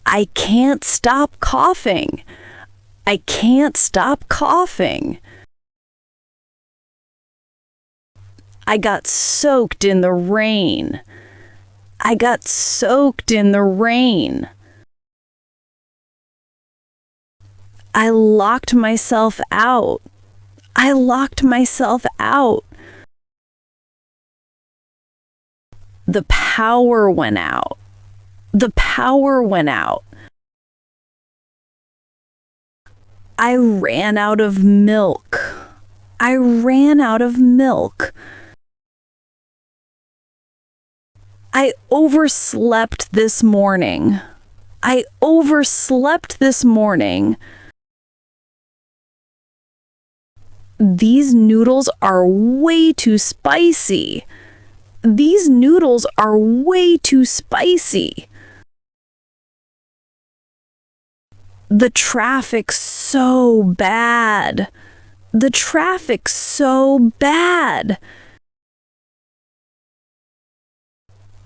I can't stop coughing. I can't stop coughing. I got soaked in the rain. I got soaked in the rain. I locked myself out. I locked myself out. The power went out. The power went out. I ran out of milk. I ran out of milk. I overslept this morning. I overslept this morning. These noodles are way too spicy. These noodles are way too spicy. The traffic's so bad. The traffic's so bad.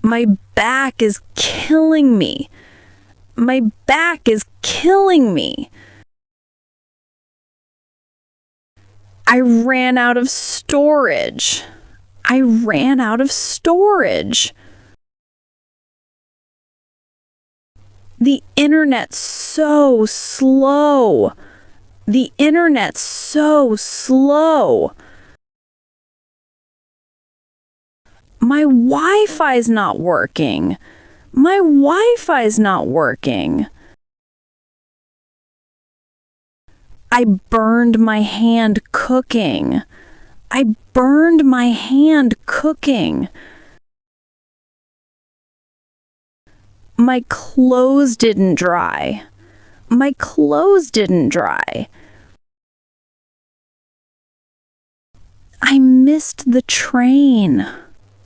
My back is killing me. My back is killing me. I ran out of storage. I ran out of storage. The internet's so slow. The internet's so slow. My Wi-Fi's not working. My Wi-Fi's not working. I burned my hand cooking. I burned my hand cooking. My clothes didn't dry. My clothes didn't dry. I missed the train.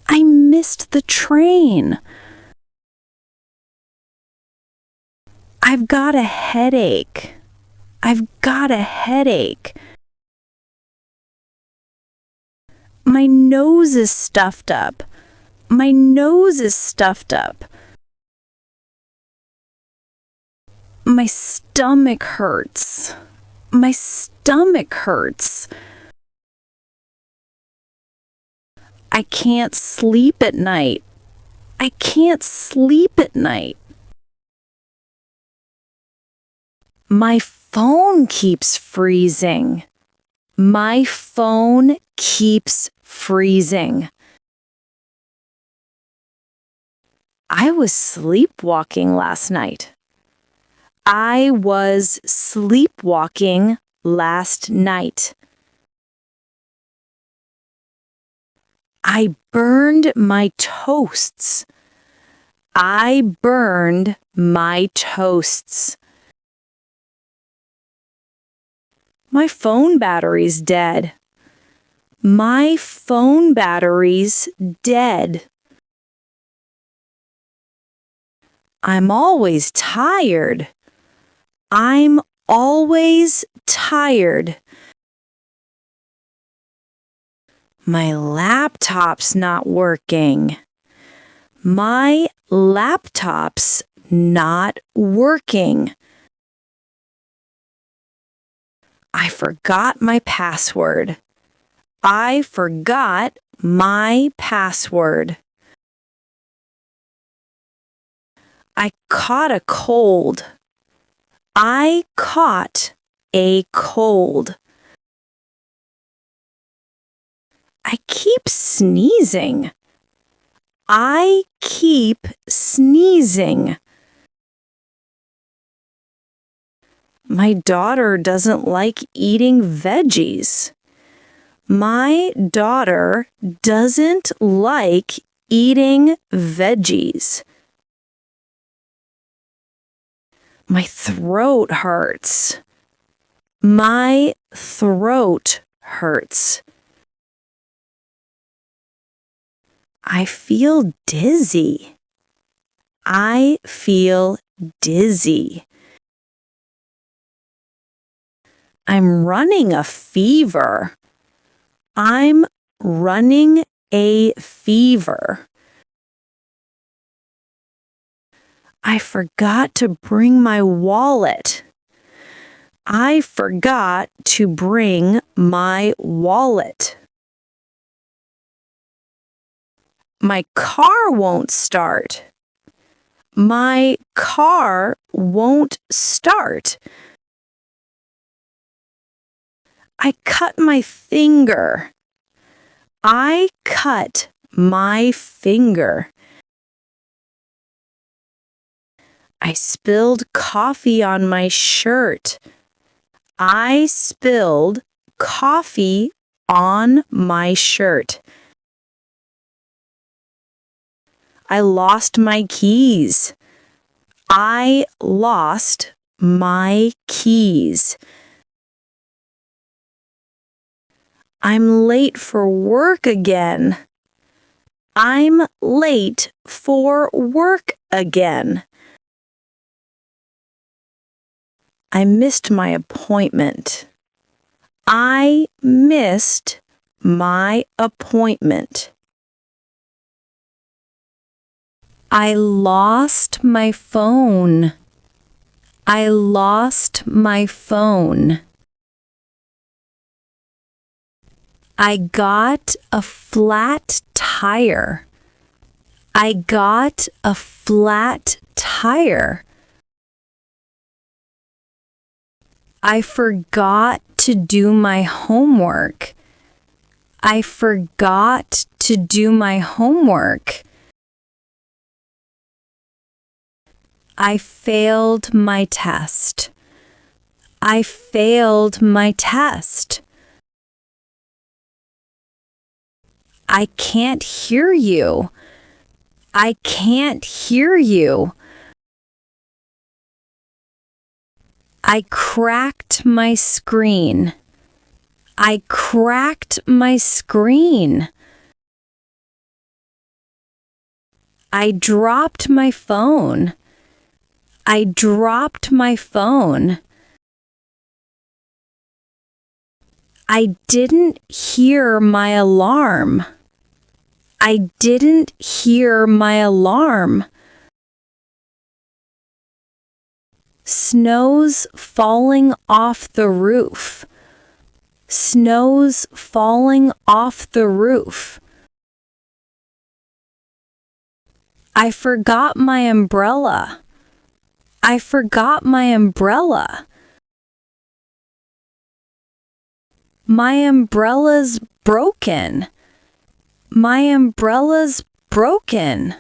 I missed the train. I've got a headache. I've got a headache. My nose is stuffed up. My nose is stuffed up. My stomach hurts. My stomach hurts. I can't sleep at night. I can't sleep at night. My phone keeps freezing. My phone keeps freezing. I was sleepwalking last night. I was sleepwalking last night. I burned my toasts. I burned my toasts. My phone battery's dead. My phone battery's dead. I'm always tired. I'm always tired. My laptop's not working. My laptop's not working. I forgot my password. I forgot my password. I caught a cold. I caught a cold. I keep sneezing. I keep sneezing. My daughter doesn't like eating veggies. My daughter doesn't like eating veggies. My throat hurts. My throat hurts. I feel dizzy. I feel dizzy. I'm running a fever. I'm running a fever. I forgot to bring my wallet. I forgot to bring my wallet. My car won't start. My car won't start. I cut my finger. I cut my finger. I spilled coffee on my shirt. I spilled coffee on my shirt. I lost my keys. I lost my keys. I'm late for work again. I'm late for work again. I missed my appointment. I missed my appointment. I lost my phone. I lost my phone. I got a flat tire. I got a flat tire. I forgot to do my homework. I forgot to do my homework. I failed my test. I failed my test. I can't hear you. I can't hear you. I cracked my screen. I cracked my screen. I dropped my phone. I dropped my phone. I didn't hear my alarm. I didn't hear my alarm. Snow's falling off the roof. Snow's falling off the roof. I forgot my umbrella. I forgot my umbrella. My umbrella's broken. My umbrella's broken.